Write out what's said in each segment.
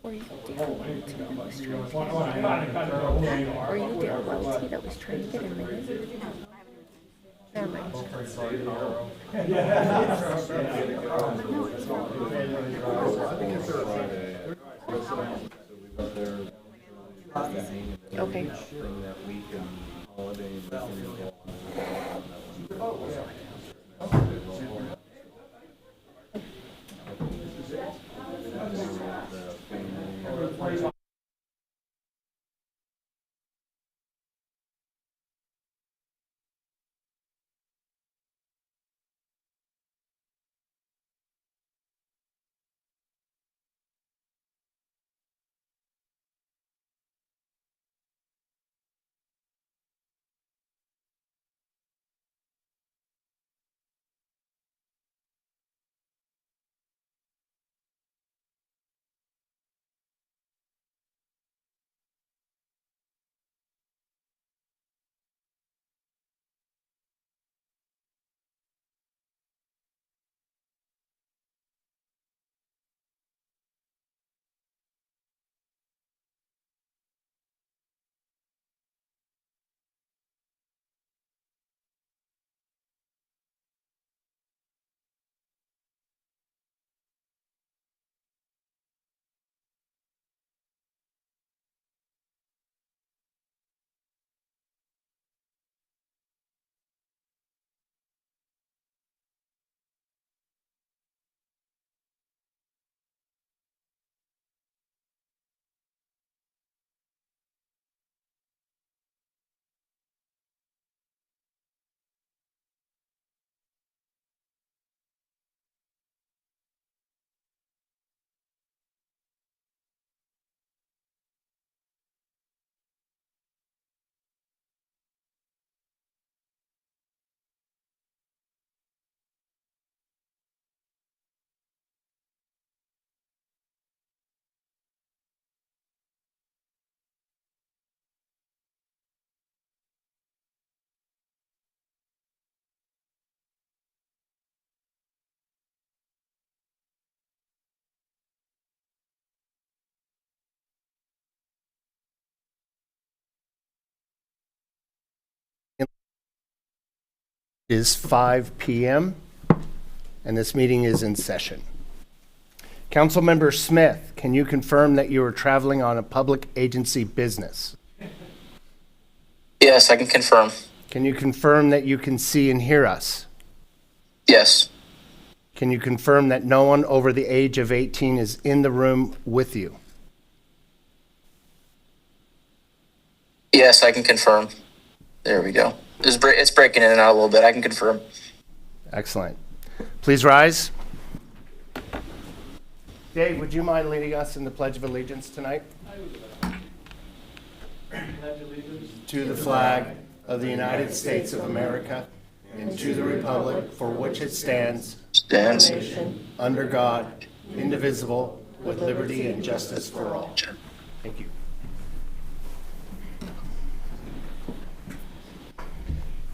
Or you Dale Welty that was trying to get Or you Dale Welty that was trying to get admitted? Never mind. Okay. Is 5 p.m. and this meeting is in session. Councilmember Smith, can you confirm that you are traveling on a public agency business? Yes, I can confirm. Can you confirm that you can see and hear us? Yes. Can you confirm that no one over the age of 18 is in the room with you? Yes, I can confirm. There we go. It's breaking in and out a little bit. I can confirm. Excellent. Please rise. Dave, would you mind leading us in the Pledge of Allegiance tonight? Pledge allegiance To the flag of the United States of America and to the republic for which it stands, Stands. under God, indivisible, with liberty and justice for all. Thank you.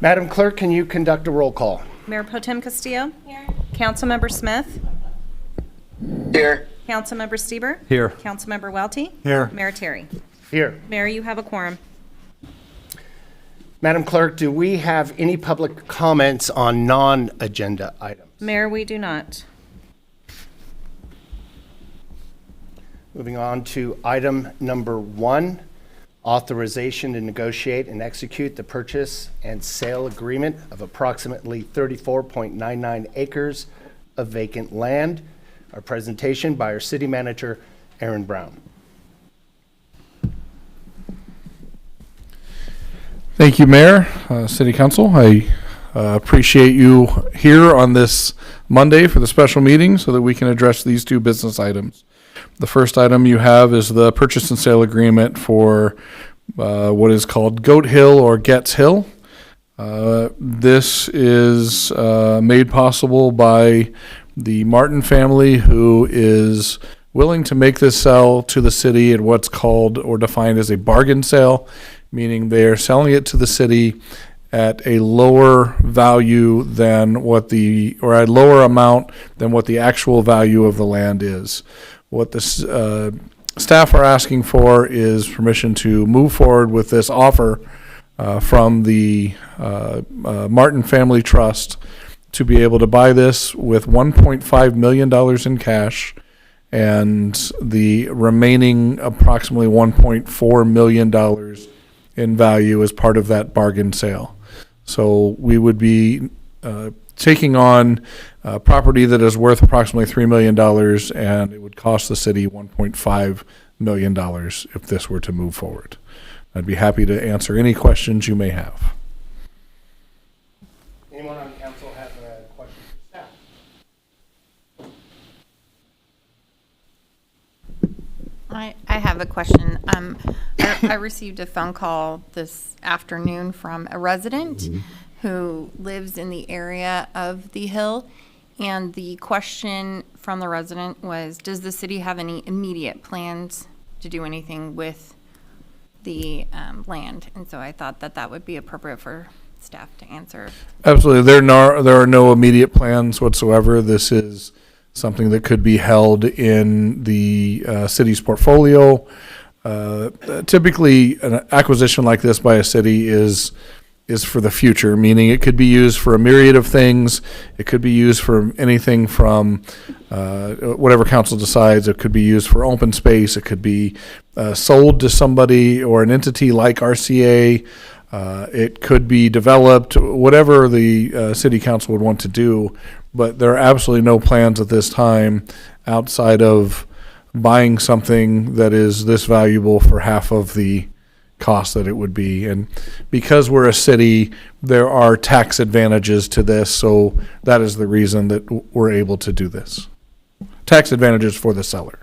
Madam Clerk, can you conduct a roll call? Mayor Pro Tem Castillo. Here. Councilmember Smith. Here. Councilmember Stieber. Here. Councilmember Welty. Here. Mayor Terry. Here. Mayor, you have a quorum. Madam Clerk, do we have any public comments on non-agenda items? Mayor, we do not. Moving on to item number 1, authorization to negotiate and execute the purchase and sale agreement of approximately 34.99 acres of vacant land. Our presentation by our city manager, Aaron Brown. Thank you, Mayor, City Council. I appreciate you here on this Monday for the special meeting so that we can address these two business items. The first item you have is the purchase and sale agreement for what is called Goat Hill or Getz Hill. This is made possible by the Martin family, who is willing to make this sell to the city at what's called or defined as a bargain sale, meaning they are selling it to the city at a lower value than what the, or a lower amount than what the actual value of the land is. What this staff are asking for is permission to move forward with this offer from the Martin Family Trust to be able to buy this with $1.5 million in cash and the remaining approximately $1.4 million in value as part of that bargain sale. So we would be taking on property that is worth approximately $3 million, and it would cost the city $1.5 million if this were to move forward. I'd be happy to answer any questions you may have. Anyone on council have a question for staff? I have a question. I received a phone call this afternoon from a resident who lives in the area of the Hill. And the question from the resident was, does the city have any immediate plans to do anything with the land? And so I thought that that would be appropriate for staff to answer. Absolutely. There are no immediate plans whatsoever. This is something that could be held in the city's portfolio. Typically, an acquisition like this by a city is for the future, meaning it could be used for a myriad of things. It could be used for anything from whatever council decides. It could be used for open space. It could be sold to somebody or an entity like RCA. It could be developed, whatever the city council would want to do. But there are absolutely no plans at this time outside of buying something that is this valuable for half of the cost that it would be. And because we're a city, there are tax advantages to this, so that is the reason that we're able to do this. Tax advantages for the seller.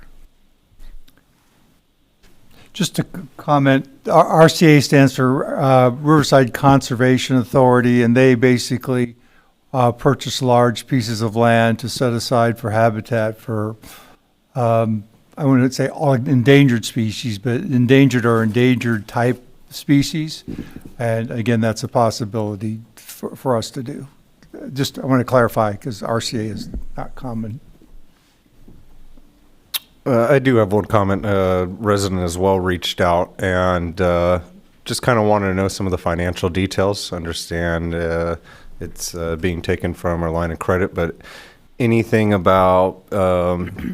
Just to comment, RCA stands for Riverside Conservation Authority, and they basically purchase large pieces of land to set aside for habitat for, I wouldn't say all endangered species, but endangered or endangered type species. And again, that's a possibility for us to do. Just, I want to clarify, because RCA is not common. I do have one comment. A resident as well reached out and just kind of wanted to know some of the financial details. Understand it's being taken from our line of credit, but anything about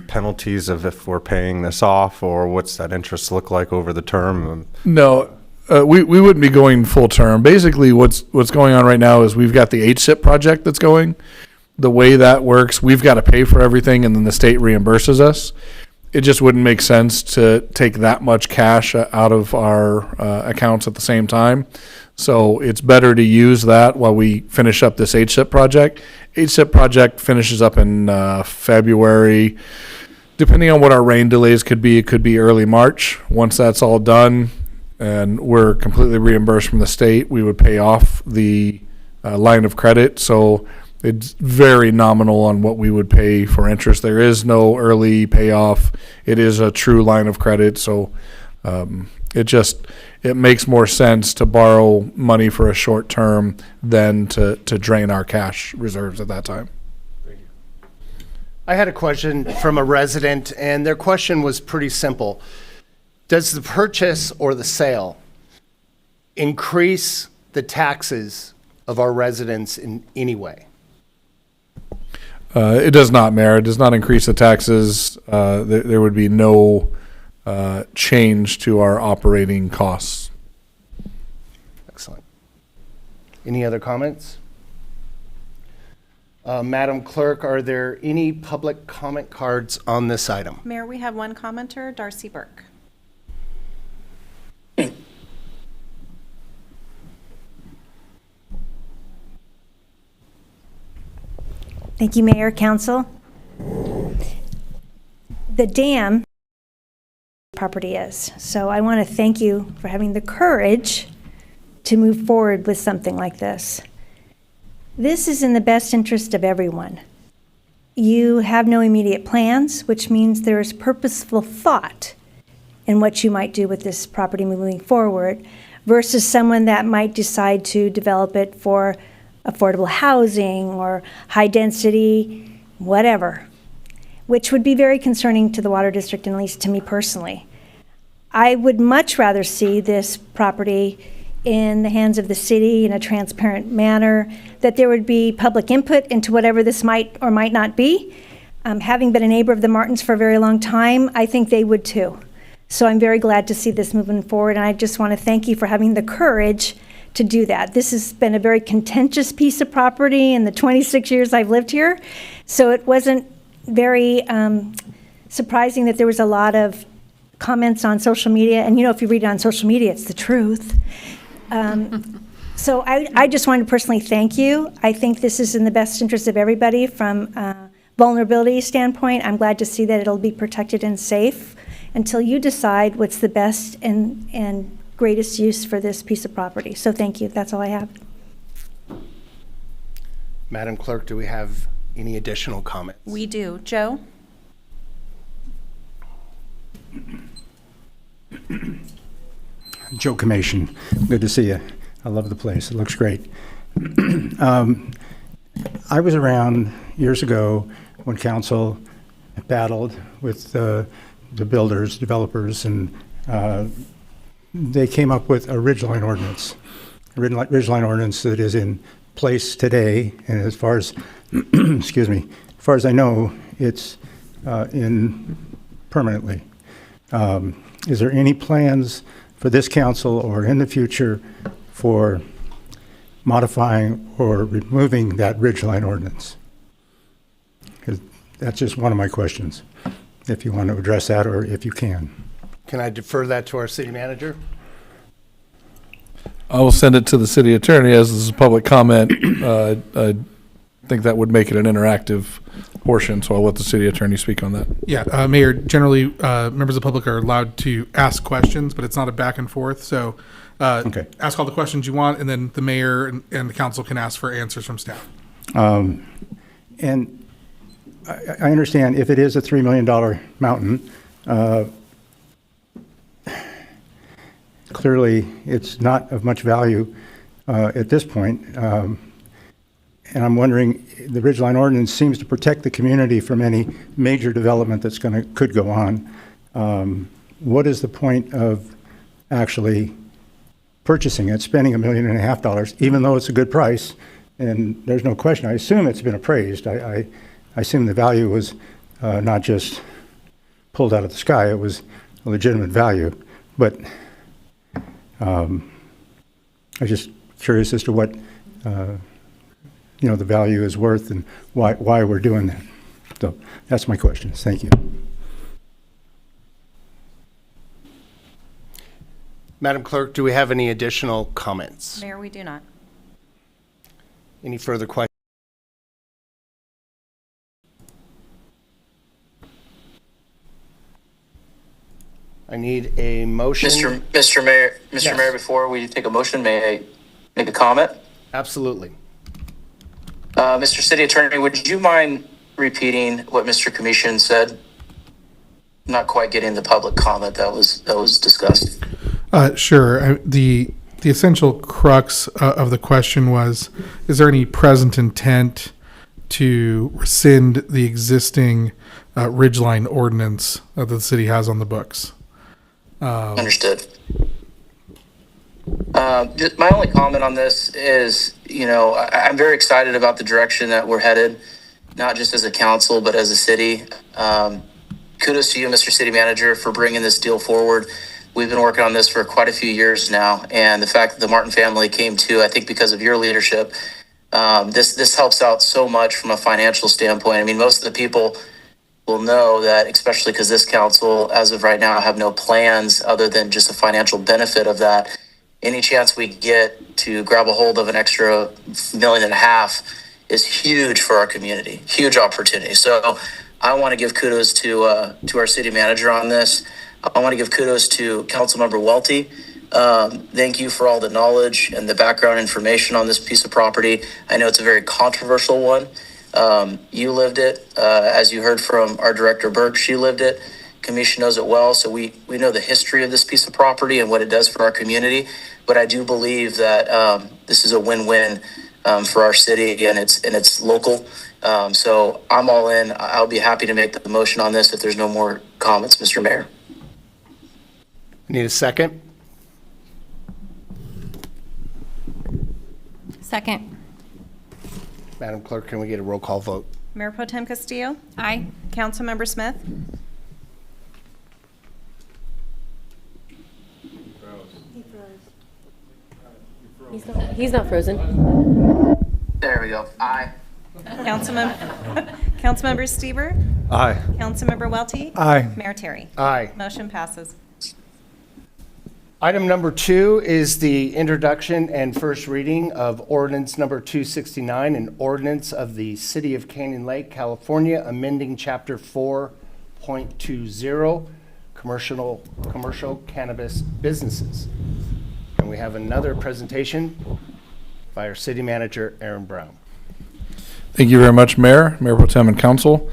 penalties of if we're paying this off, or what's that interest look like over the term? No, we wouldn't be going full term. Basically, what's going on right now is we've got the HSIP project that's going. The way that works, we've got to pay for everything, and then the state reimburses us. It just wouldn't make sense to take that much cash out of our accounts at the same time. So it's better to use that while we finish up this HSIP project. HSIP project finishes up in February. Depending on what our rain delays could be, it could be early March. Once that's all done and we're completely reimbursed from the state, we would pay off the line of credit. So it's very nominal on what we would pay for interest. There is no early payoff. It is a true line of credit. So it makes more sense to borrow money for a short term than to drain our cash reserves at that time. I had a question from a resident, and their question was pretty simple. Does the purchase or the sale increase the taxes of our residents in any way? It does not, Mayor. It does not increase the taxes. There would be no change to our operating costs. Excellent. Any other comments? Madam Clerk, are there any public comment cards on this item? Mayor, we have one commenter, Darcy Burke. Thank you, Mayor, Council. The dam property is. So I want to thank you for having the courage to move forward with something like this. This is in the best interest of everyone. You have no immediate plans, which means there is purposeful thought in what you might do with this property moving forward, versus someone that might decide to develop it for affordable housing or high density, whatever. which would be very concerning to the Water District and at least to me personally. I would much rather see this property in the hands of the city in a transparent manner, that there would be public input into whatever this might or might not be. Having been a neighbor of the Martins for a very long time, I think they would too. So I'm very glad to see this moving forward, and I just want to thank you for having the courage to do that. This has been a very contentious piece of property in the 26 years I've lived here, so it wasn't very surprising that there was a lot of comments on social media, and if you read it on social media, it's the truth. So I just wanted to personally thank you. I think this is in the best interest of everybody from a vulnerability standpoint. I'm glad to see that it'll be protected and safe until you decide what's the best and greatest use for this piece of property. So thank you. That's all I have. Madam Clerk, do we have any additional comments? We do. Joe? Joe Comation, good to see you. I love the place. It looks great. I was around years ago when council battled with the builders, developers, and they came up with a ridgeline ordinance. A ridgeline ordinance that is in place today, and as far as, excuse me, as far as I know, it's in permanently. Is there any plans for this council or in the future for modifying or removing that ridgeline ordinance? Because that's just one of my questions, if you want to address that or if you can. Can I defer that to our city manager? I will send it to the city attorney as this is public comment. I think that would make it an interactive portion, so I'll let the city attorney speak on that. Yeah, Mayor, generally, members of the public are allowed to ask questions, but it's not a back and forth. So Okay. ask all the questions you want, and then the mayor and the council can ask for answers from staff. And I understand if it is a $3 million mountain, clearly it's not of much value at this point. And I'm wondering, the ridgeline ordinance seems to protect the community from any major development that's could go on. What is the point of actually purchasing it, spending $1.5 million, even though it's a good price? And there's no question. I assume it's been appraised. I assume the value was not just pulled out of the sky. It was a legitimate value. But I'm just curious as to what the value is worth and why we're doing that. So that's my questions. Thank you. Madam Clerk, do we have any additional comments? Mayor, we do not. Any further questions? I need a motion. Mr. Mayor, Yes. Mayor, before we take a motion, may I make a comment? Absolutely. Mr. City Attorney, would you mind repeating what Mr. Commission said? I'm not quite getting the public comment that was discussed. Sure. The essential crux of the question was, is there any present intent to rescind the existing ridgeline ordinance that the city has on the books? Understood. Just my only comment on this is, I'm very excited about the direction that we're headed, not just as a council, but as a city. Kudos to you, Mr. City Manager, for bringing this deal forward. We've been working on this for quite a few years now, and the fact that the Martin family came to, I think because of your leadership, this helps out so much from a financial standpoint. I mean, most of the people will know that, especially because this council, as of right now, have no plans other than just a financial benefit of that. Any chance we get to grab a hold of an extra $1.5 million is huge for our community, huge opportunity. So I want to give kudos to our city manager on this. I want to give kudos to Councilmember Welty. Thank you for all the knowledge and the background information on this piece of property. I know it's a very controversial one. You lived it. As you heard from our director, Burke, she lived it. Commission knows it well. So we know the history of this piece of property and what it does for our community. But I do believe that this is a win-win for our city, and it's local. So I'm all in. I'll be happy to make the motion on this if there's no more comments, Mr. Mayor. Need a second? Second. Madam Clerk, can we get a roll call vote? Mayor Pro Tem Castillo, Aye. Councilmember Smith, He's not frozen. There we go. Aye. Councilmember Stever, Aye. Councilmember Welty, Aye. Mayor Terry. Aye. Motion passes. Item number 2 is the introduction and first reading of ordinance number 269, an ordinance of the City of Canyon Lake, California, amending Chapter 4.20, commercial cannabis businesses. And we have another presentation by our city manager, Aaron Brown. Thank you very much, Mayor Pro Tem and Council.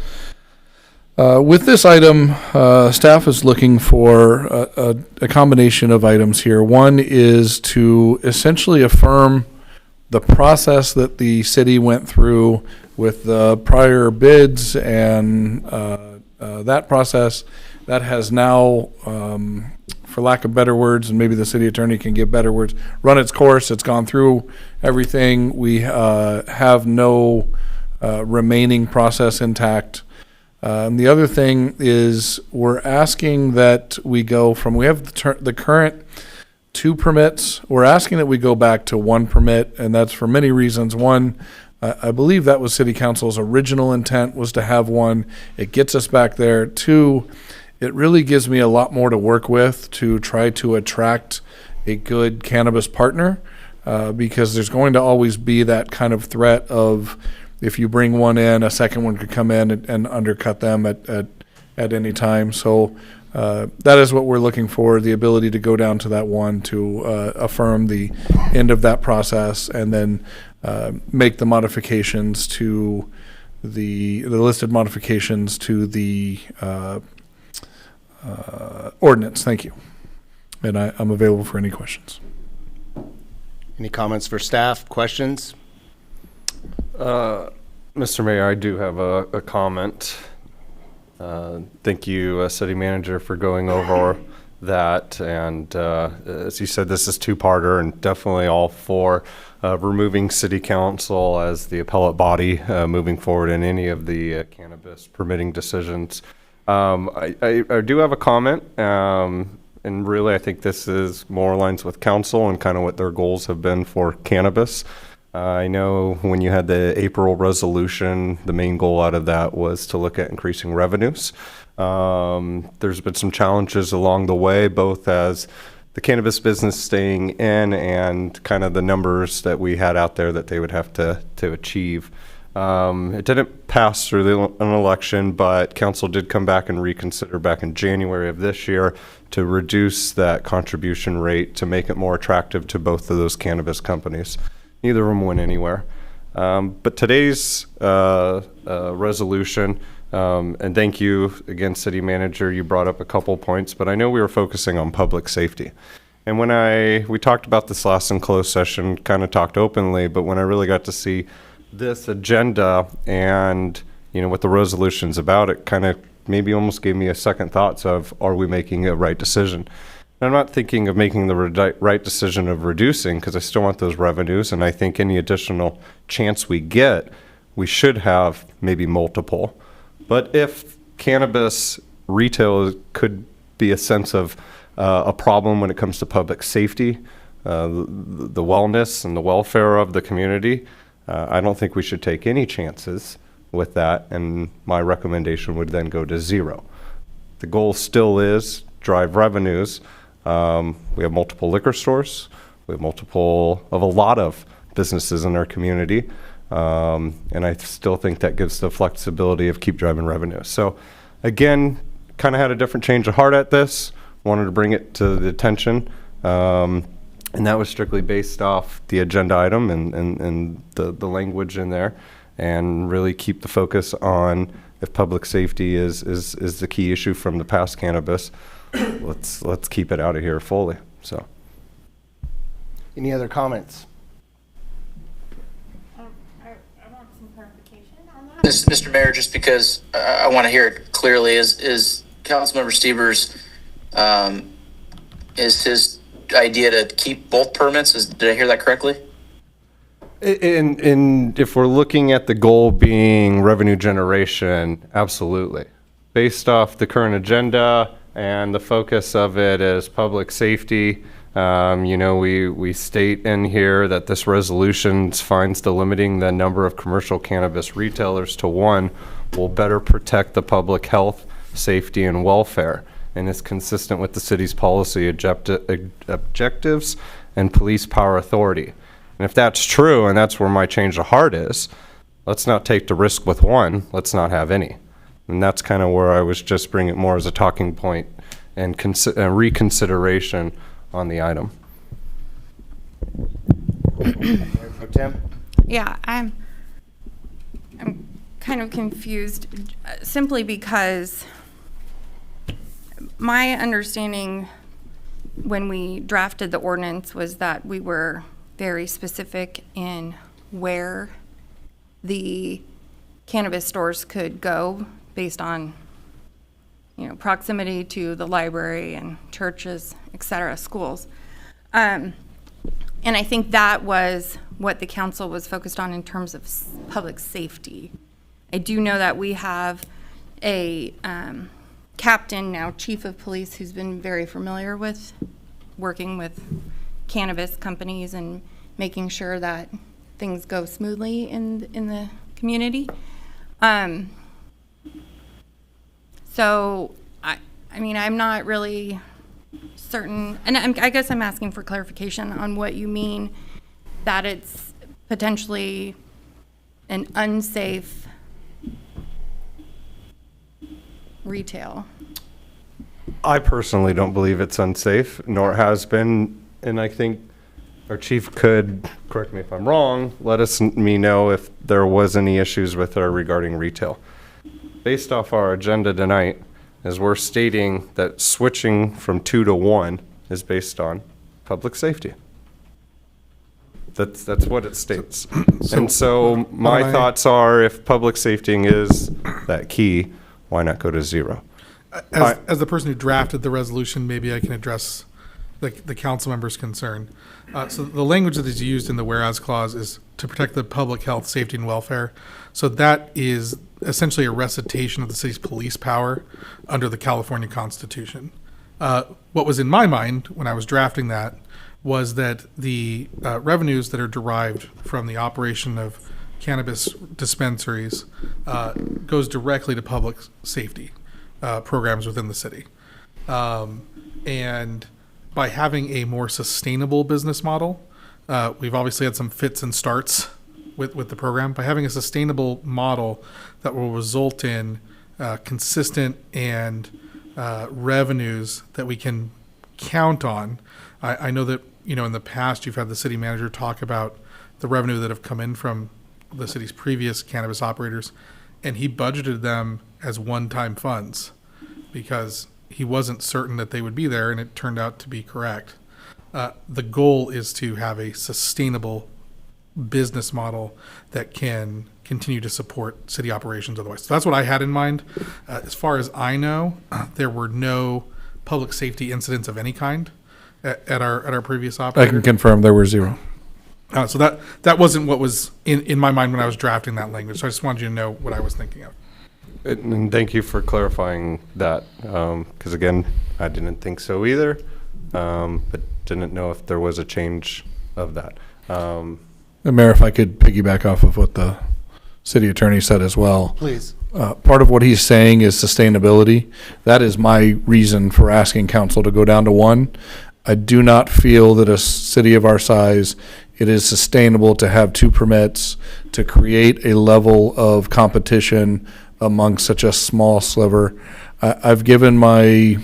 With this item, staff is looking for a combination of items here. One is to essentially affirm the process that the city went through with the prior bids and that process that has now, for lack of better words, and maybe the city attorney can give better words, run its course. It's gone through everything. We have no remaining process intact. The other thing is we're asking that we go from, we have the current 2 permits. We're asking that we go back to 1 permit, and that's for many reasons. One, I believe that was City Council's original intent, was to have 1. It gets us back there. 2, it really gives me a lot more to work with to try to attract a good cannabis partner, because there's going to always be that kind of threat of, if you bring one in, a second one could come in and undercut them at any time. So that is what we're looking for, the ability to go down to that 1 to affirm the end of that process, and then make the modifications to the listed modifications to the ordinance. Thank you. And I'm available for any questions. Any comments for staff, questions? Mr. Mayor, I do have a comment. Thank you, City Manager, for going over that. And as you said, this is 2-parter, and definitely all for removing City Council as the appellate body moving forward in any of the cannabis permitting decisions. I do have a comment, and really I think this is more aligns with council and kind of what their goals have been for cannabis. I know when you had the April resolution, the main goal out of that was to look at increasing revenues. There's been some challenges along the way, both as the cannabis business staying in and kind of the numbers that we had out there that they would have to achieve. It didn't pass through an election, but council did come back and reconsider back in January of this year to reduce that contribution rate to make it more attractive to both of those cannabis companies. Neither of them went anywhere. But today's resolution, and thank you again, City Manager, you brought up a couple points, but I know we were focusing on public safety. And when we talked about this last in closed session, kind of talked openly, but when I really got to see this agenda and what the resolution's about, it kind of maybe almost gave me a second thoughts of, are we making a right decision? I'm not thinking of making the right decision of reducing, because I still want those revenues, and I think any additional chance we get, we should have maybe multiple. But if cannabis retail could be a sense of a problem when it comes to public safety, the wellness and the welfare of the community, I don't think we should take any chances with that, and my recommendation would then go to 0. The goal still is drive revenues. We have multiple liquor stores. We have a lot of businesses in our community. And I still think that gives the flexibility of keep driving revenue. So again, kind of had a different change of heart at this, wanted to bring it to the attention. And that was strictly based off the agenda item and the language in there, and really keep the focus on, if public safety is the key issue from the past cannabis, let's keep it out of here fully. So, Any other comments? I want some clarification on Mr. Mayor, just because I want to hear it clearly, is Councilmember Stevers, is his idea to keep both permits? Did I hear that correctly? And if we're looking at the goal being revenue generation, absolutely. Based off the current agenda and the focus of it is public safety, we state in here that this resolution finds delimiting the number of commercial cannabis retailers to 1 will better protect the public health, safety, and welfare, and is consistent with the city's policy objectives and police power authority. And if that's true, and that's where my change of heart is, let's not take the risk with 1, let's not have any. And that's kind of where I was just bringing it more as a talking point and reconsideration on the item. Pro Tem? Yeah, I'm kind of confused simply because my understanding when we drafted the ordinance was that we were very specific in where the cannabis stores could go based on, proximity to the library and churches, et cetera, schools. And I think that was what the council was focused on in terms of public safety. I do know that we have a captain, now chief of police, who's been very familiar with working with cannabis companies and making sure that things go smoothly in the community. So, I'm not really certain, and I guess I'm asking for clarification on what you mean that it's potentially an unsafe retail. I personally don't believe it's unsafe, nor has been, and I think our chief could, correct me if I'm wrong, let me know if there was any issues with her regarding retail. Based off our agenda tonight, as we're stating that switching from 2 to 1 is based on public safety. That's what it states. And so my thoughts are, if public safety is that key, why not go to 0? As the person who drafted the resolution, maybe I can address the council member's concern. So the language that is used in the whereas clause is to protect the public health, safety, and welfare. So that is essentially a recitation of the city's police power under the California Constitution. What was in my mind when I was drafting that was that the revenues that are derived from the operation of cannabis dispensaries goes directly to public safety programs within the city. And by having a more sustainable business model, we've obviously had some fits and starts with the program. By having a sustainable model that will result in consistent and revenues that we can count on. I know that, in the past you've had the city manager talk about the revenue that have come in from the city's previous cannabis operators, and he budgeted them as one-time funds because he wasn't certain that they would be there, and it turned out to be correct. The goal is to have a sustainable business model that can continue to support city operations otherwise. So that's what I had in mind. As far as I know, there were no public safety incidents of any kind at our previous operator. I can confirm there were 0. So that wasn't what was in my mind when I was drafting that language. So I just wanted you to know what I was thinking of. And thank you for clarifying that, because again, I didn't think so either, but didn't know if there was a change of that. Mayor, if I could piggyback off of what the city attorney said as well. Please. Part of what he's saying is sustainability. That is my reason for asking council to go down to 1. I do not feel that a city of our size, it is sustainable to have 2 permits to create a level of competition among such a small sliver. I've given my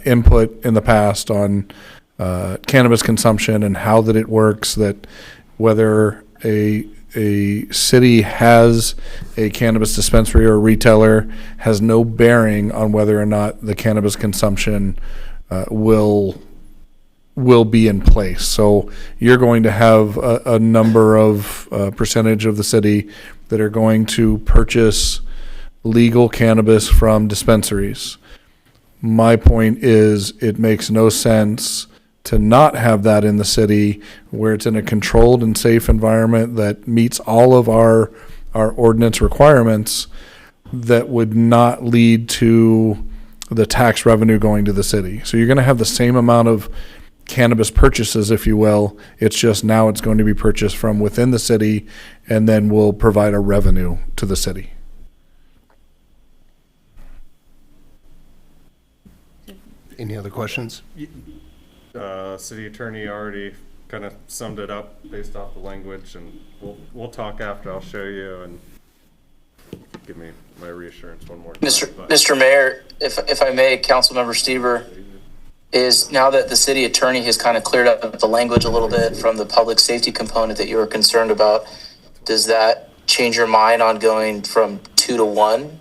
input in the past on cannabis consumption and how that it works, that whether a city has a cannabis dispensary or a retailer has no bearing on whether or not the cannabis consumption will will be in place. So you're going to have a number of percentage of the city that are going to purchase legal cannabis from dispensaries. My point is, it makes no sense to not have that in the city where it's in a controlled and safe environment that meets all of our ordinance requirements, that would not lead to the tax revenue going to the city. So you're going to have the same amount of cannabis purchases, if you will. It's just now it's going to be purchased from within the city and then will provide a revenue to the city. Any other questions? City attorney already kind of summed it up based off the language, and we'll talk after. I'll show you and give me my reassurance one more time. Mr. Mayor, if I may, Councilmember Stever, is now that the city attorney has kind of cleared up the language a little bit from the public safety component that you were concerned about, does that change your mind on going from 2 to 1?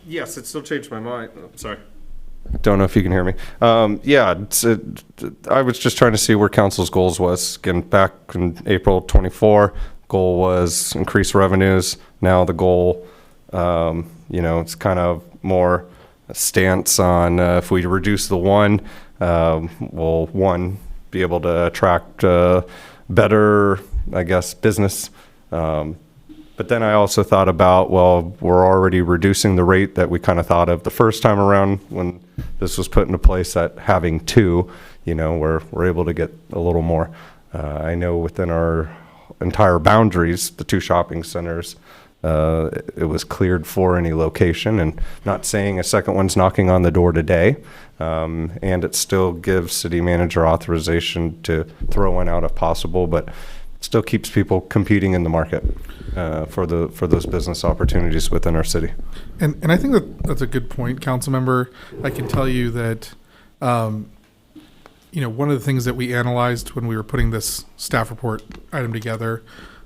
Yes, it still changed my mind. Oh, sorry. Don't know if you can hear me. Yeah, I was just trying to see where council's goals was. Again, back in April 24, goal was increase revenues. Now the goal, it's kind of more a stance on if we reduce the 1, will 1 be able to attract better, I guess, business. But then I also thought about, well, we're already reducing the rate that we kind of thought of the first time around when this was put into place, at having 2, we're able to get a little more. I know within our entire boundaries, the 2 shopping centers, it was cleared for any location, and not saying a second one's knocking on the door today. And it still gives city manager authorization to throw one out if possible, but still keeps people competing in the market for those business opportunities within our city. And I think that's a good point, Councilmember. I can tell you that, one of the things that we analyzed when we were putting this staff report item together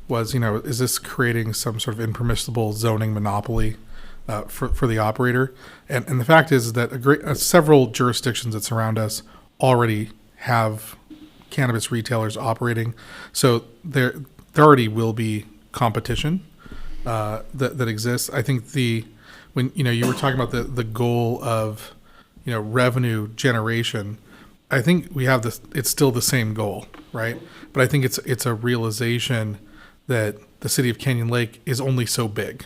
was, is this creating some sort of impermissible zoning monopoly for the operator? And the fact is that several jurisdictions that surround us already have cannabis retailers operating, so there already will be competition that exists. I think when you were talking about the goal of revenue generation, I think we have this. It's still the same goal, right? But I think it's a realization that the city of Canyon Lake is only so big.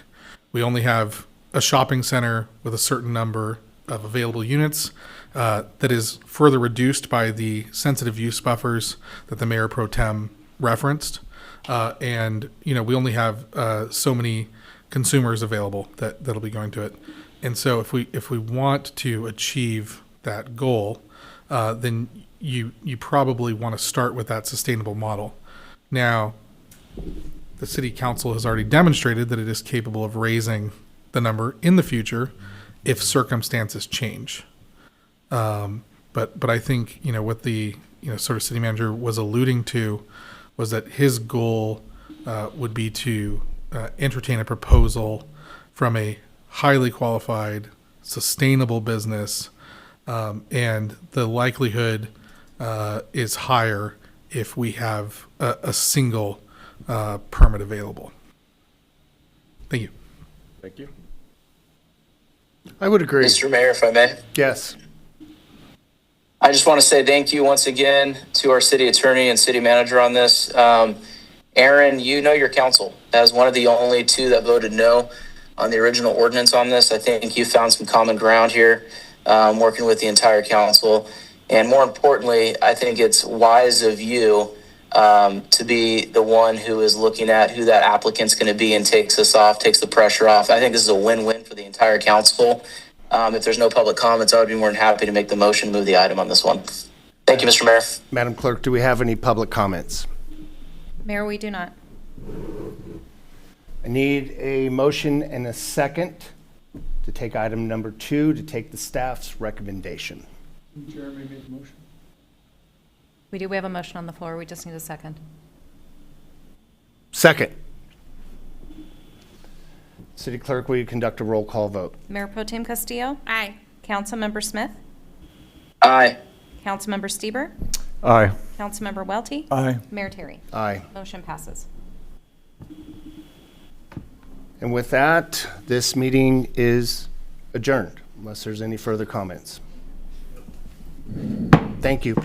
We only have a shopping center with a certain number of available units that is further reduced by the sensitive use buffers that the Mayor Pro Tem referenced. And we only have so many consumers available that'll be going to it. And so if we want to achieve that goal, then you probably want to start with that sustainable model. Now, the City Council has already demonstrated that it is capable of raising the number in the future if circumstances change. But I think, what the, sort of city manager was alluding to was that his goal would be to entertain a proposal from a highly qualified, sustainable business, and the likelihood is higher if we have a single permit available. Thank you. Thank you. I would agree. Mr. Mayor, if I may. Yes. I just want to say thank you once again to our city attorney and city manager on this. Aaron, you know your council. As one of the only 2 that voted no on the original ordinance on this, I think you found some common ground here, working with the entire council. And more importantly, I think it's wise of you to be the one who is looking at who that applicant's going to be and takes the pressure off. I think this is a win-win for the entire council. If there's no public comments, I would be more than happy to make the motion to move the item on this one. Thank you, Mr. Mayor. Madam Clerk, do we have any public comments? Mayor, we do not. I need a motion and a second to take item number 2, to take the staff's recommendation. Jeremy made the motion. We have a motion on the floor. We just need a second. Second. City Clerk, will you conduct a roll call vote? Mayor Pro Tem Castillo? Aye. Councilmember Smith, Aye. Councilmember Stieber, Aye. Councilmember Welty, Aye. Mayor Terry. Aye. Motion passes. And with that, this meeting is adjourned, unless there's any further comments. Thank you.